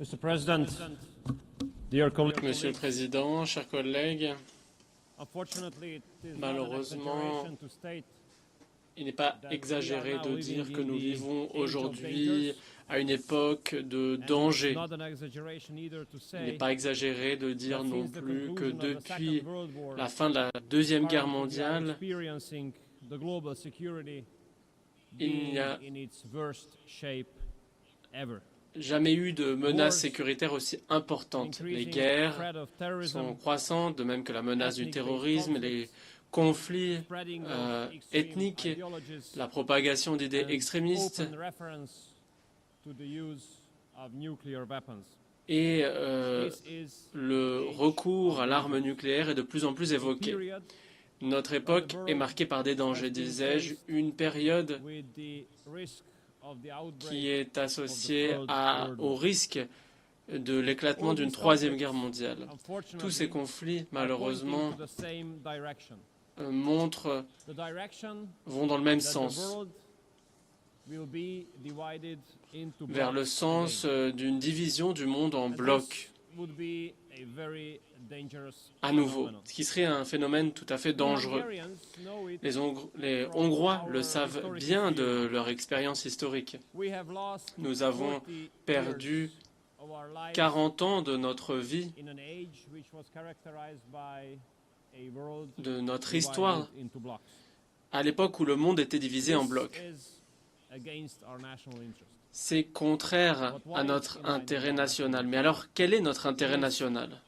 Mr. President, dear colleagues, Monsieur le Président, chers collègues, malheureusement, il n'est pas exagéré de dire que nous vivons aujourd'hui à une époque de danger. Il n'est pas exagéré de dire non plus que depuis la fin de la Deuxième Guerre mondiale, il n'y a jamais eu de menace sécuritaire aussi importante. Les guerres sont croissantes, de même que la menace du terrorisme, les conflits ethniques, la propagation d'idées extrémistes et le recours à l'arme nucléaire est de plus en plus évoqué. Notre époque est marquée par des dangers, disais-je, une période qui est associée au risque de l'éclatement d'une troisième guerre mondiale. Tous ces conflits, malheureusement, vont dans le même sens, vers le sens d'une division du monde en blocs, à nouveau, ce qui serait un phénomène tout à fait dangereux. Les Hongrois le savent bien de leur expérience historique. Nous avons perdu 40 ans de notre vie, de notre histoire, à l'époque où le monde était divisé en blocs. C'est contraire à notre intérêt national. Mais alors, quel est notre intérêt national?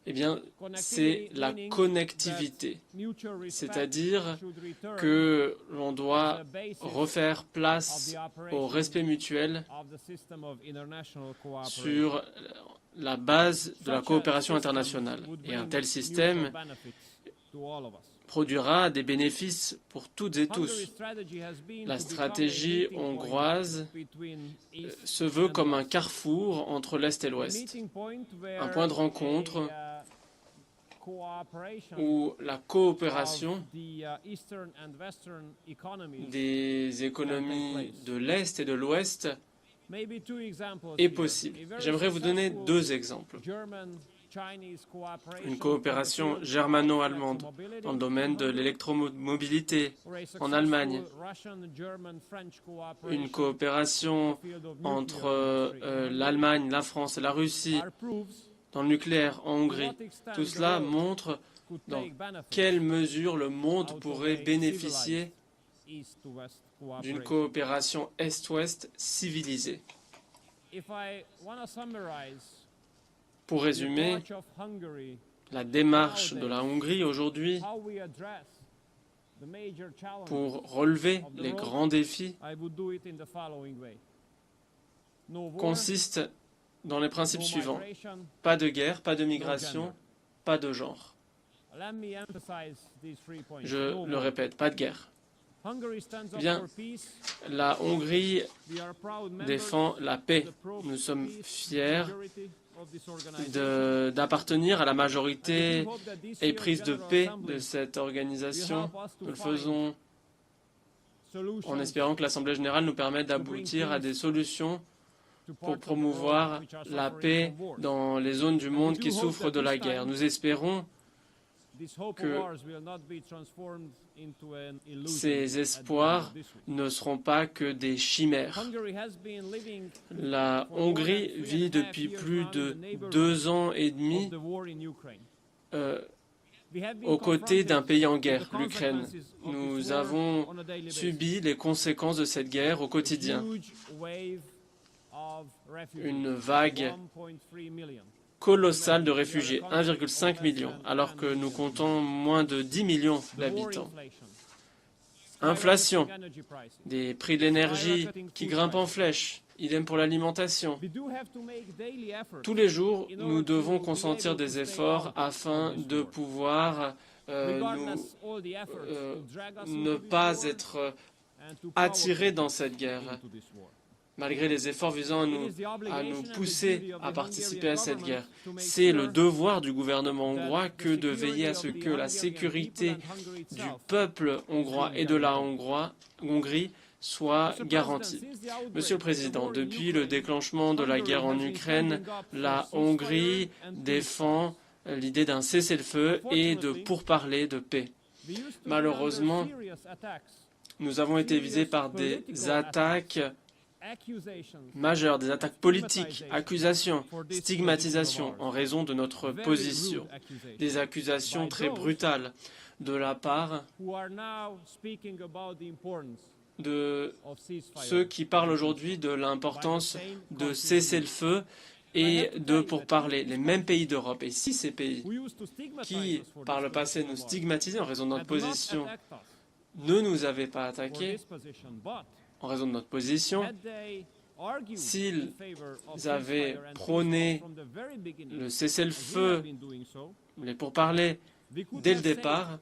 Eh bien, c'est la connectivité. C'est-à-dire que l'on doit refaire place au respect mutuel sur la base de la coopération internationale. Et un tel système produira des bénéfices pour toutes et tous. La stratégie hongroise se veut comme un carrefour entre l'Est et l'Ouest, un point de rencontre où la coopération des économies de l'Est et de l'Ouest est possible. J'aimerais vous donner deux exemples. Une coopération germano-allemande dans le domaine de l'électromobilité en Allemagne. Une coopération entre l'Allemagne, la France et la Russie dans le nucléaire en Hongrie. Tout cela montre dans quelle mesure le monde pourrait bénéficier d'une coopération Est-Ouest civilisée. Pour résumer, la démarche de la Hongrie aujourd'hui pour relever les grands défis consiste dans les principes suivants. Pas de guerre, pas de migration, pas de genre. Je le répète, pas de guerre. Bien, la Hongrie défend la paix. Nous sommes fiers d'appartenir à la majorité éprise de paix de cette organisation. Nous le faisons en espérant que l'Assemblée générale nous permette d'aboutir à des solutions pour promouvoir la paix dans les zones du monde qui souffrent de la guerre. Nous espérons que ces espoirs ne seront pas que des chimères. La Hongrie vit depuis plus de 2 ans et demi aux côtés d'un pays en guerre, l'Ukraine. Nous avons subi les conséquences de cette guerre au quotidien. Une vague colossale de réfugiés, 1,5 million, alors que nous comptons moins de 10 millions d'habitants. Inflation, des prix de l'énergie qui grimpent en flèche, idem pour l'alimentation. Tous les jours, nous devons consentir des efforts afin de pouvoir ne pas être attirés dans cette guerre, malgré les efforts visant à nous pousser à participer à cette guerre. C'est le devoir du gouvernement hongrois que de veiller à ce que la sécurité du peuple hongrois et de la Hongrie soit garantie. Monsieur le Président, depuis le déclenchement de la guerre en Ukraine, la Hongrie défend l'idée d'un cessez-le-feu et de pourparlers de paix. Malheureusement, nous avons été visés par des attaques majeures, des attaques politiques, accusations, stigmatisations en raison de notre position, des accusations très brutales de la part de ceux qui parlent aujourd'hui de l'importance de cesser le feu et de pourparlers, les mêmes pays d'Europe. Et si ces pays qui, par le passé, nous stigmatisaient en raison de notre position, ne nous avaient pas attaqués en raison de notre position, s'ils avaient prôné le cessez-le-feu, les pourparlers, dès le départ,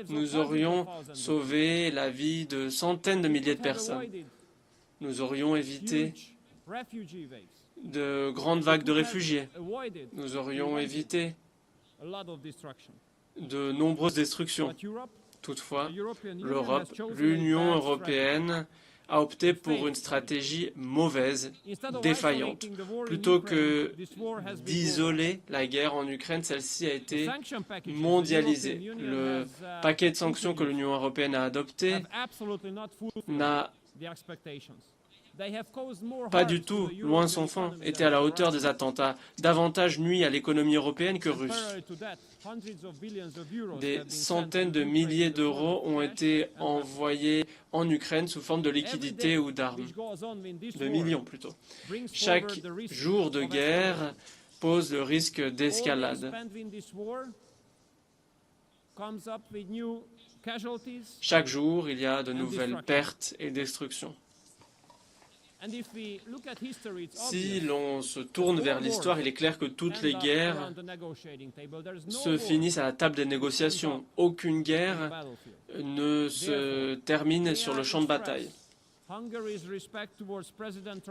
nous aurions sauvé la vie de centaines de milliers de personnes. Nous aurions évité de grandes vagues de réfugiés. Nous aurions évité de nombreuses destructions. Toutefois, l'Europe, l'Union européenne, a opté pour une stratégie mauvaise, défaillante. Plutôt que d'isoler la guerre en Ukraine, celle-ci a été mondialisée. Le paquet de sanctions que l'Union européenne a adopté n'a pas du tout, loin s'en faut, été à la hauteur des attentats, davantage nuit à l'économie européenne que russe. Des centaines de milliers d'euros ont été envoyés en Ukraine sous forme de liquidités ou d'armes, de millions plutôt. Chaque jour de guerre pose le risque d'escalade. Chaque jour, il y a de nouvelles pertes et destructions. Si l'on se tourne vers l'histoire, il est clair que toutes les guerres se finissent à la table des négociations. Aucune guerre ne se termine sur le champ de bataille.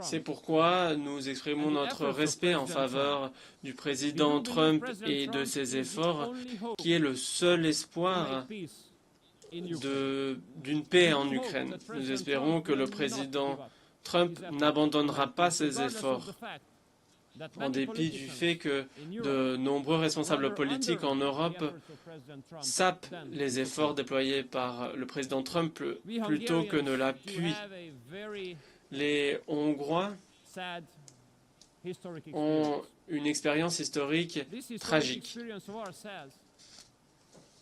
C'est pourquoi nous exprimons notre respect en faveur du président Trump et de ses efforts, qui est le seul espoir d'une paix en Ukraine. Nous espérons que le président Trump n'abandonnera pas ses efforts, en dépit du fait que de nombreux responsables politiques en Europe sapent les efforts déployés par le président Trump plutôt que ne l'appuient. Les Hongrois ont une expérience historique tragique.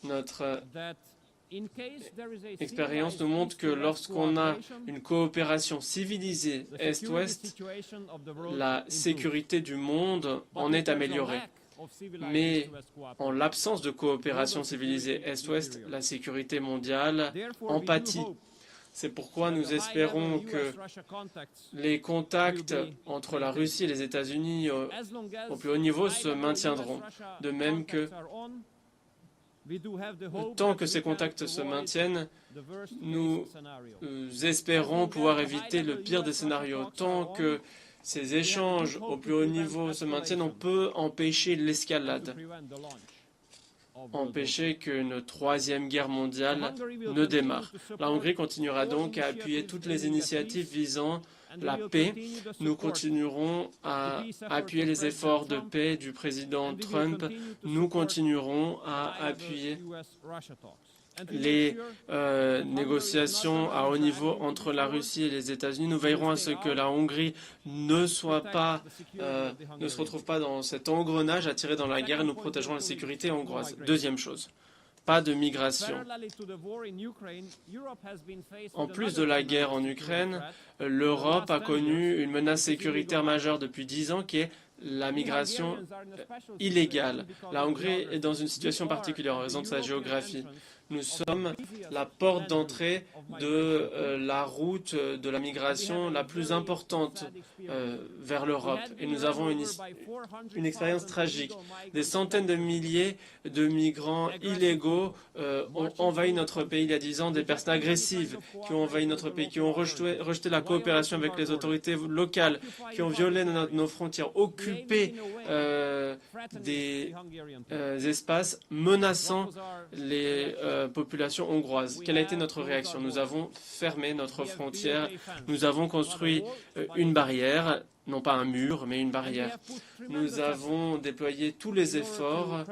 Notre expérience nous montre que lorsqu'on a une coopération civilisée Est-Ouest, la sécurité du monde en est améliorée. Mais en l'absence de coopération civilisée Est-Ouest, la sécurité mondiale en pâtit. C'est pourquoi nous espérons que les contacts entre la Russie et les États-Unis au plus haut niveau se maintiendront, de même que tant que ces contacts se maintiennent, nous espérons pouvoir éviter le pire des scénarios. Tant que ces échanges au plus haut niveau se maintiennent, on peut empêcher l'escalade, empêcher qu'une troisième guerre mondiale ne démarre. La Hongrie continuera donc à appuyer toutes les initiatives visant la paix. Nous continuerons à appuyer les efforts de paix du président Trump. Nous continuerons à appuyer les négociations à haut niveau entre la Russie et les États-Unis. Nous veillerons à ce que la Hongrie ne se retrouve pas dans cet engrenage attiré dans la guerre et nous protégerons la sécurité hongroise. Deuxième chose, pas de migration. En plus de la guerre en Ukraine, l'Europe a connu une menace sécuritaire majeure depuis 10 ans qui est la migration illégale. La Hongrie est dans une situation particulière en raison de sa géographie. Nous sommes la porte d'entrée de la route de la migration la plus importante vers l'Europe. Et nous avons une expérience tragique. Des centaines de milliers de migrants illégaux ont envahi notre pays il y a 10 ans, des personnes agressives qui ont envahi notre pays, qui ont rejeté la coopération avec les autorités locales, qui ont violé nos frontières, occupé des espaces menaçant les population hongroise. Quelle a été notre réaction? Nous avons fermé notre frontière, nous avons construit une barrière, non pas un mur, mais une barrière. Nous avons déployé tous les efforts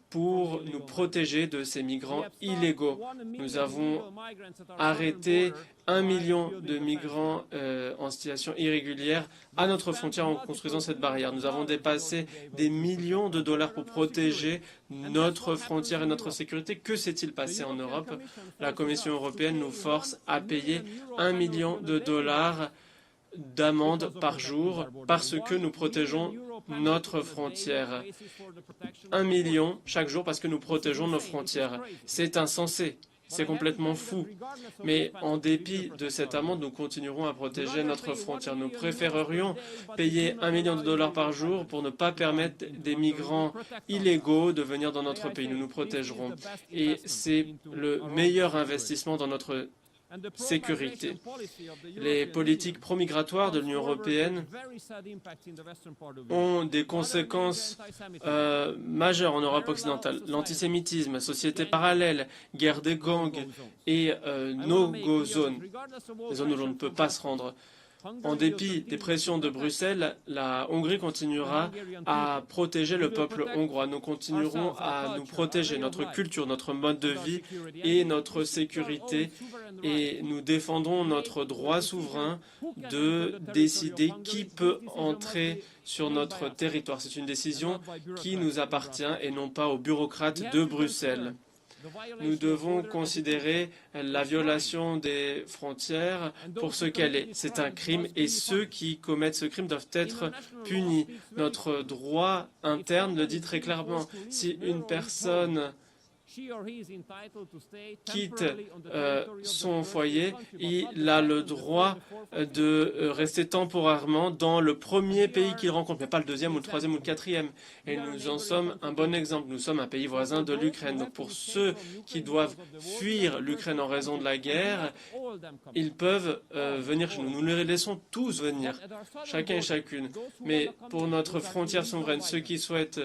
pour nous protéger de ces migrants illégaux. Nous avons arrêté 1 million de migrants en situation irrégulière à notre frontière en construisant cette barrière. Nous avons dépassé des millions de dollars pour protéger notre frontière et notre sécurité. Que s'est-il passé en Europe? La Commission européenne nous force à payer 1 million de dollars d'amende par jour parce que nous protégeons notre frontière. 1 million chaque jour parce que nous protégeons nos frontières. C'est insensé. C'est complètement fou. Mais en dépit de cette amende, nous continuerons à protéger notre frontière. Nous préférerions payer 1 million de dollars par jour pour ne pas permettre des migrants illégaux de venir dans notre pays. Nous nous protégerons. Et c'est le meilleur investissement dans notre sécurité. Les politiques pro-migratoires de l'Union européenne ont des conséquences majeures en Europe occidentale. L'antisémitisme, société parallèle, guerre des gangs et no-go zones, les zones où l'on ne peut pas se rendre. En dépit des pressions de Bruxelles, la Hongrie continuera à protéger le peuple hongrois. Nous continuerons à nous protéger, notre culture, notre mode de vie et notre sécurité. Et nous défendons notre droit souverain de décider qui peut entrer sur notre territoire. C'est une décision qui nous appartient et non pas aux bureaucrates de Bruxelles. Nous devons considérer la violation des frontières pour ce qu'elle est. C'est un crime et ceux qui commettent ce crime doivent être punis. Notre droit interne le dit très clairement. Si une personne quitte son foyer, il a le droit de rester temporairement dans le premier pays qu'il rencontre, mais pas le deuxième ou le troisième ou le quatrième. Et nous en sommes un bon exemple. Nous sommes un pays voisin de l'Ukraine. Donc pour ceux qui doivent fuir l'Ukraine en raison de la guerre, ils peuvent venir chez nous. Nous les laissons tous venir, chacun et chacune. Mais pour notre frontière souveraine, ceux qui souhaitent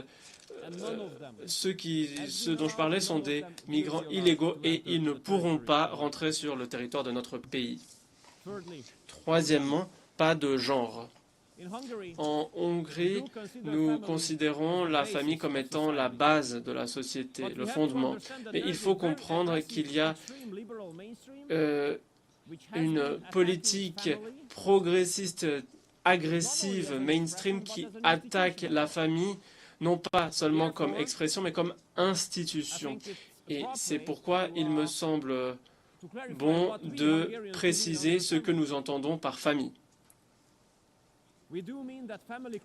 ceux dont je parlais sont des migrants illégaux et ils ne pourront pas rentrer sur le territoire de notre pays. Troisièmement, pas de genre. En Hongrie, nous considérons la famille comme étant la base de la société, le fondement. Mais il faut comprendre qu'il y a une politique progressiste, agressive, mainstream qui attaque la famille non pas seulement comme expression, mais comme institution. Et c'est pourquoi il me semble bon de préciser ce que nous entendons par famille.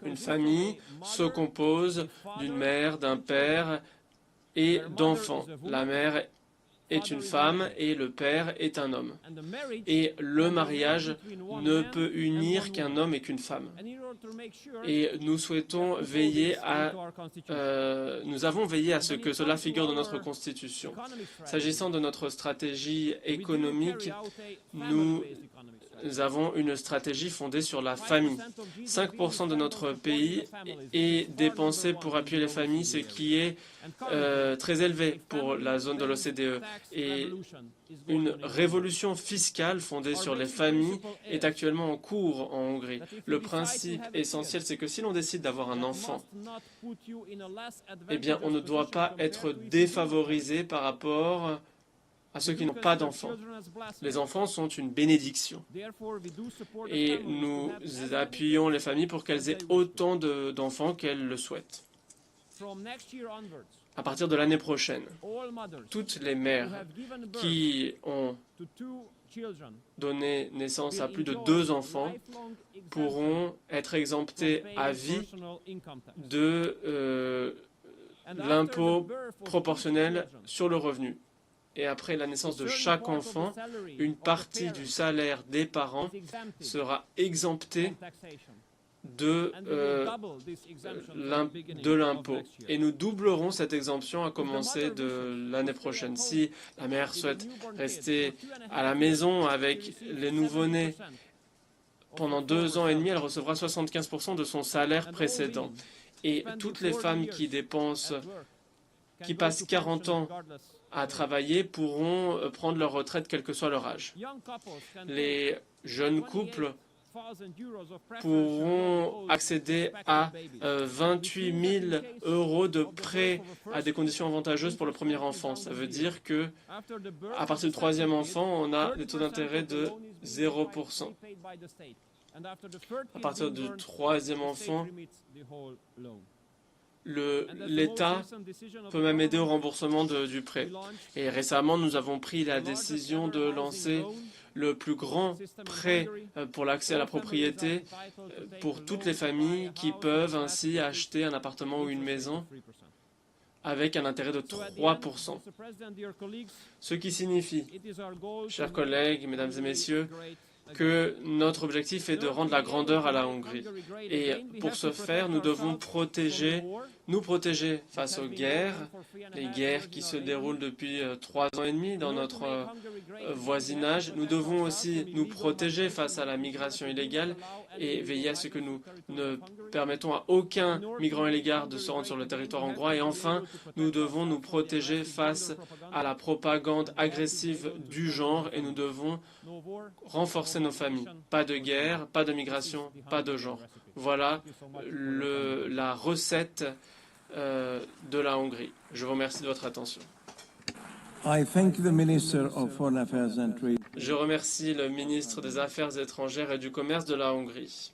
Une famille se compose d'une mère, d'un père et d'enfants. La mère est une femme et le père est un homme. Et le mariage ne peut unir qu'un homme et qu'une femme. Et nous souhaitons veiller nous avons veillé à ce que cela figure dans notre Constitution. S'agissant de notre stratégie économique, nous avons une stratégie fondée sur la famille. 5% de notre pays est dépensé pour appuyer les familles, ce qui est très élevé pour la zone de l'OCDE. Et une révolution fiscale fondée sur les familles est actuellement en cours en Hongrie. Le principe essentiel, c'est que si l'on décide d'avoir un enfant, eh bien, on ne doit pas être défavorisé par rapport à ceux qui n'ont pas d'enfants. Les enfants sont une bénédiction. Et nous appuyons les familles pour qu'elles aient autant d'enfants qu'elles le souhaitent. À partir de l'année prochaine, toutes les mères qui ont donné naissance à plus de 2 enfants pourront être exemptées à vie de l'impôt proportionnel sur le revenu. Et après la naissance de chaque enfant, une partie du salaire des parents sera exemptée de l'impôt. Et nous doublerons cette exemption à commencer de l'année prochaine. Si la mère souhaite rester à la maison avec les nouveau-nés pendant 2 ans et demi, elle recevra 75% de son salaire précédent. Et toutes les femmes qui passent 40 ans à travailler pourront prendre leur retraite quel que soit leur âge. Les jeunes couples pourront accéder à 28 000 euros de prêt à des conditions avantageuses pour le premier enfant. Ça veut dire que à partir du troisième enfant, on a des taux d'intérêt de 0%. À partir du troisième enfant, l'État peut même aider au remboursement du prêt. Et récemment, nous avons pris la décision de lancer le plus grand prêt pour l'accès à la propriété pour toutes les familles qui peuvent ainsi acheter un appartement ou une maison avec un intérêt de 3%. Ce qui signifie, chers collègues, mesdames et messieurs, que notre objectif est de rendre la grandeur à la Hongrie. Et pour ce faire, nous devons nous protéger face aux guerres, les guerres qui se déroulent depuis 3 ans et demi dans notre voisinage. Nous devons aussi nous protéger face à la migration illégale et veiller à ce que nous ne permettons à aucun migrant illégal de se rendre sur le territoire hongrois. Et enfin, nous devons nous protéger face à la propagande agressive du genre et nous devons renforcer nos familles. Pas de guerre, pas de migration, pas de genre. Voilà la recette de la Hongrie. Je vous remercie de votre attention. Je remercie le ministre des Affaires étrangères et du Commerce de la Hongrie.